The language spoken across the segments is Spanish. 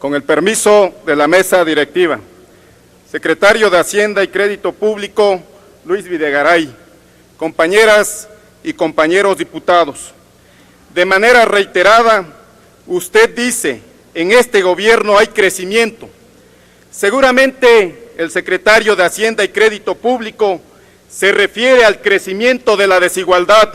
Con el permiso de la mesa directiva, secretario de Hacienda y Crédito Público, Luis Videgaray, compañeras y compañeros diputados, de manera reiterada, usted dice, en este gobierno hay crecimiento. Seguramente el secretario de Hacienda y Crédito Público se refiere al crecimiento de la desigualdad,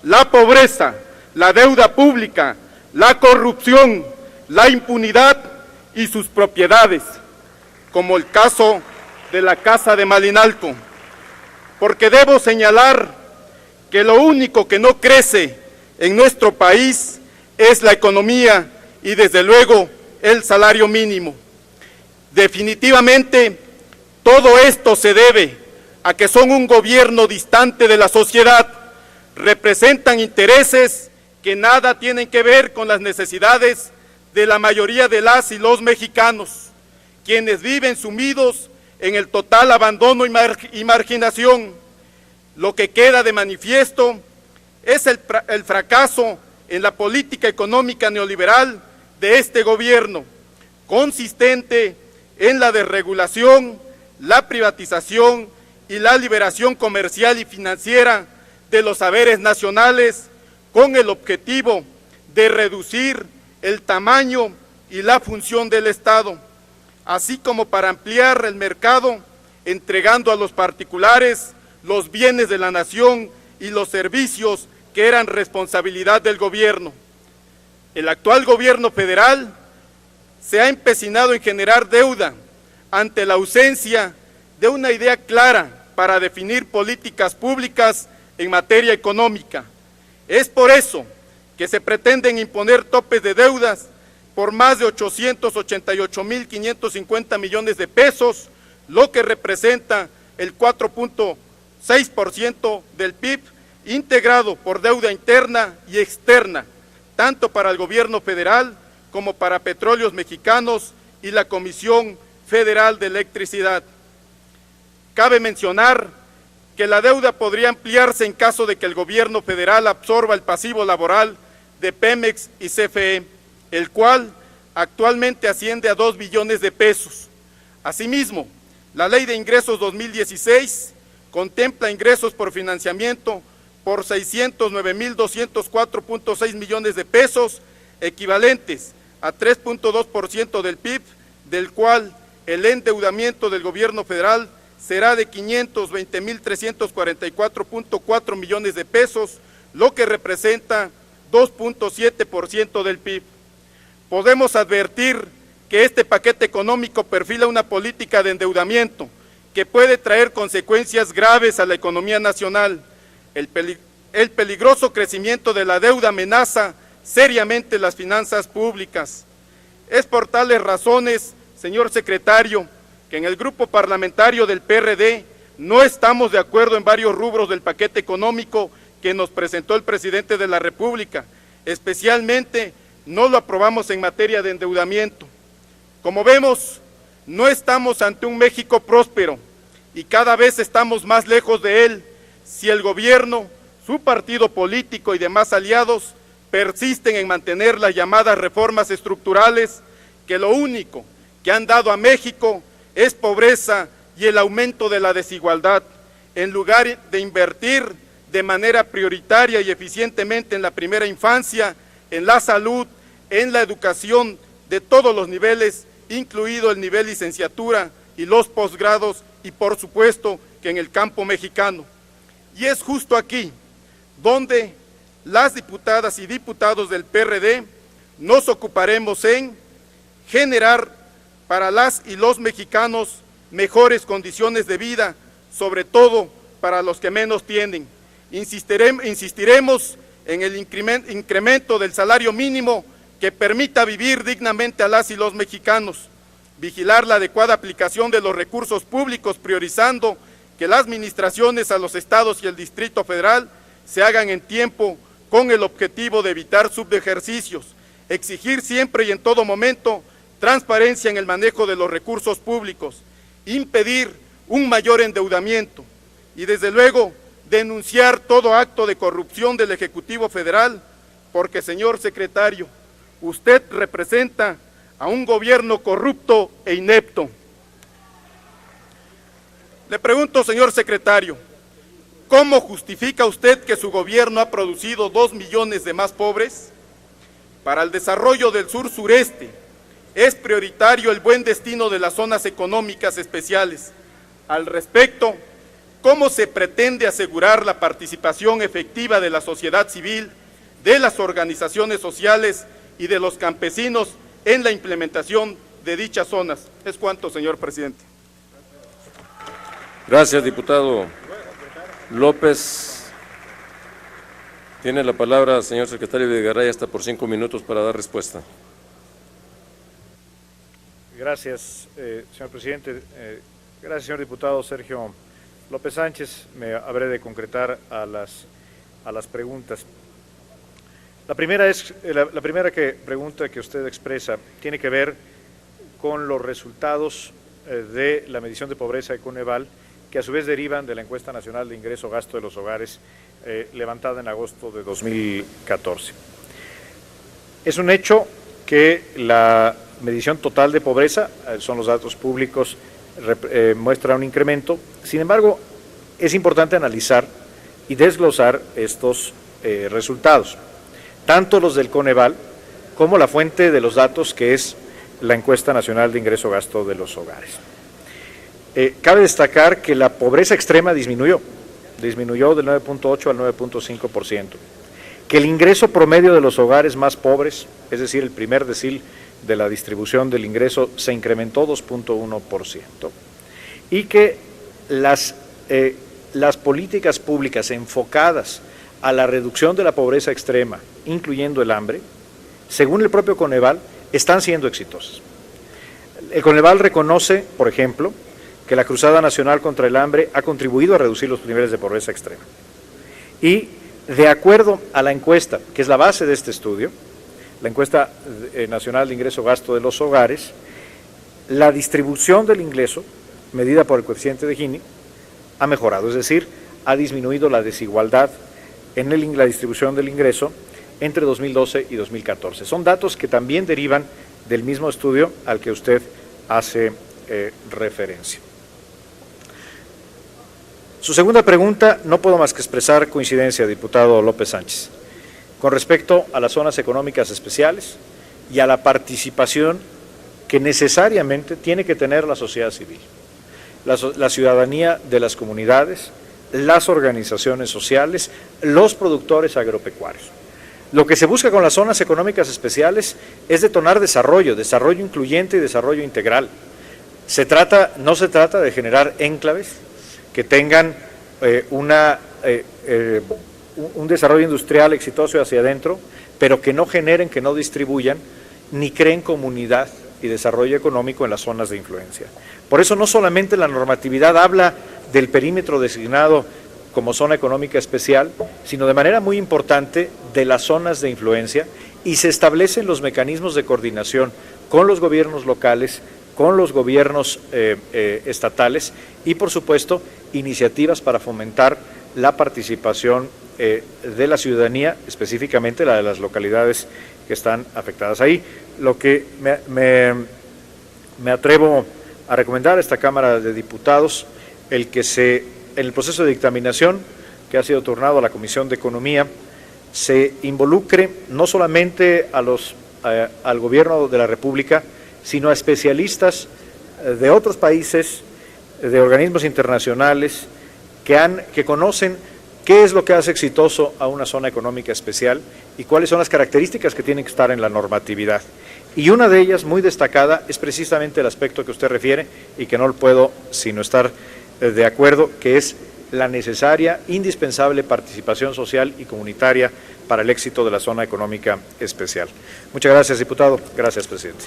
la pobreza, la deuda pública, la corrupción, la impunidad y sus propiedades, como el caso de la Casa de Malinalco, porque debo señalar que lo único que no crece en nuestro país es la economía y desde luego el salario mínimo. Definitivamente todo esto se debe a que son un gobierno distante de la sociedad, representan intereses que nada tienen que ver con las necesidades de la mayoría de las y los mexicanos, quienes viven sumidos en el total abandono y marginación. Lo que queda de manifiesto es el fracaso en la política económica neoliberal de este gobierno, consistente en la desregulación, la privatización y la liberación comercial y financiera de los saberes nacionales, con el objetivo de reducir el tamaño y la función del Estado, así como para ampliar el mercado, entregando a los particulares los bienes de la nación y los servicios que eran responsabilidad del gobierno. El actual gobierno federal se ha empecinado en generar deuda ante la ausencia de una idea clara para definir políticas públicas en materia económica. Es por eso que se pretenden imponer topes de deudas por más de 888.550 millones de pesos, lo que representa el 4.6% del PIB, integrado por deuda interna y externa, tanto para el gobierno federal como para Petróleos Mexicanos y la Comisión Federal de Electricidad. Cabe mencionar que la deuda podría ampliarse en caso de que el gobierno federal absorba el pasivo laboral de Pemex y CFE, el cual actualmente asciende a 2 billones de pesos. Asimismo, la Ley de Ingresos 2016 contempla ingresos por financiamiento por 609.204.6 millones de pesos, equivalentes a 3.2% del PIB, del cual el endeudamiento del gobierno federal será de 520.344.4 millones de pesos, lo que representa 2.7% del PIB. Podemos advertir que este paquete económico perfila una política de endeudamiento que puede traer consecuencias graves a la economía nacional. El peligroso crecimiento de la deuda amenaza seriamente las finanzas públicas. Es por tales razones, señor secretario, que en el grupo parlamentario del PRD no estamos de acuerdo en varios rubros del paquete económico que nos presentó el presidente de la República. Especialmente no lo aprobamos en materia de endeudamiento. Como vemos, no estamos ante un México próspero y cada vez estamos más lejos de él si el gobierno, su partido político y demás aliados persisten en mantener las llamadas reformas estructurales que lo único que han dado a México es pobreza y el aumento de la desigualdad, en lugar de invertir de manera prioritaria y eficientemente en la primera infancia, en la salud, en la educación de todos los niveles, incluido el nivel licenciatura y los posgrados, y por supuesto que en el campo mexicano. Y es justo aquí donde las diputadas y diputados del PRD nos ocuparemos en generar para las y los mexicanos mejores condiciones de vida, sobre todo para los que menos tienen. Insistiremos en el incremento del salario mínimo que permita vivir dignamente a las y los mexicanos, vigilar la adecuada aplicación de los recursos públicos, priorizando que las administraciones a los estados y el Distrito Federal se hagan en tiempo con el objetivo de evitar subejercicios, exigir siempre y en todo momento transparencia en el manejo de los recursos públicos, impedir un mayor endeudamiento y desde luego denunciar todo acto de corrupción del Ejecutivo Federal, porque señor secretario, usted representa a un gobierno corrupto e inepto. Le pregunto, señor secretario, ¿cómo justifica usted que su gobierno ha producido 2 millones de más pobres? Para el desarrollo del sur-sureste es prioritario el buen destino de las zonas económicas especiales. Al respecto, ¿cómo se pretende asegurar la participación efectiva de la sociedad civil, de las organizaciones sociales y de los campesinos en la implementación de dichas zonas? Es cuanto, señor presidente. Gracias, diputado López. Tiene la palabra, señor secretario Videgaray, hasta por 5 minutos para dar respuesta. Gracias, señor presidente. Gracias, señor diputado Sergio López Sánchez. Me habré de concretar a las preguntas. La primera pregunta que usted expresa tiene que ver con los resultados de la medición de pobreza de Coneval, que a su vez derivan de la encuesta nacional de ingreso-gasto de los hogares levantada en agosto de 2014. Es un hecho que la medición total de pobreza, son los datos públicos, muestra un incremento. Sin embargo, es importante analizar y desglosar estos resultados, tanto los del Coneval como la fuente de los datos, que es la encuesta nacional de ingreso-gasto de los hogares. Cabe destacar que la pobreza extrema disminuyó del 9.8 al 9.5%, que el ingreso promedio de los hogares más pobres, es decir, el primer decil de la distribución del ingreso, se incrementó 2.1%, y que las políticas públicas enfocadas a la reducción de la pobreza extrema, incluyendo el hambre, según el propio Coneval, están siendo exitosas. El Coneval reconoce, por ejemplo, que la Cruzada Nacional contra el Hambre ha contribuido a reducir los niveles de pobreza extrema. Y de acuerdo a la encuesta, que es la base de este estudio, la encuesta nacional de ingreso-gasto de los hogares, la distribución del ingreso, medida por el coeficiente de Gini, ha mejorado, es decir, ha disminuido la desigualdad en la distribución del ingreso entre 2012 y 2014. Son datos que también derivan del mismo estudio al que usted hace referencia. Su segunda pregunta, no puedo más que expresar coincidencia, diputado López Sánchez, con respecto a las zonas económicas especiales y a la participación que necesariamente tiene que tener la sociedad civil, la ciudadanía de las comunidades, las organizaciones sociales, los productores agropecuarios. Lo que se busca con las zonas económicas especiales es detonar desarrollo incluyente y desarrollo integral. No se trata de generar enclaves que tengan un desarrollo industrial exitoso hacia adentro, pero que no generen, que no distribuyan, ni creen comunidad y desarrollo económico en las zonas de influencia. Por eso no solamente la normatividad habla del perímetro designado como zona económica especial, sino de manera muy importante de las zonas de influencia, y se establecen los mecanismos de coordinación con los gobiernos locales, con los gobiernos estatales y, por supuesto, iniciativas para fomentar la participación de la ciudadanía, específicamente la de las localidades que están afectadas. Ahí lo que me atrevo a recomendar a esta Cámara de Diputados, en el proceso de dictaminación que ha sido turnado a la Comisión de Economía, se involucre no solamente al Gobierno de la República, sino a especialistas de otros países, de organismos internacionales, que conocen qué es lo que hace exitoso a una zona económica especial y cuáles son las características que tienen que estar en la normatividad. Y una de ellas, muy destacada, es precisamente el aspecto que usted refiere y que no puedo sino estar de acuerdo, que es la necesaria, indispensable participación social y comunitaria para el éxito de la zona económica especial. Muchas gracias, diputado. Gracias, presidente.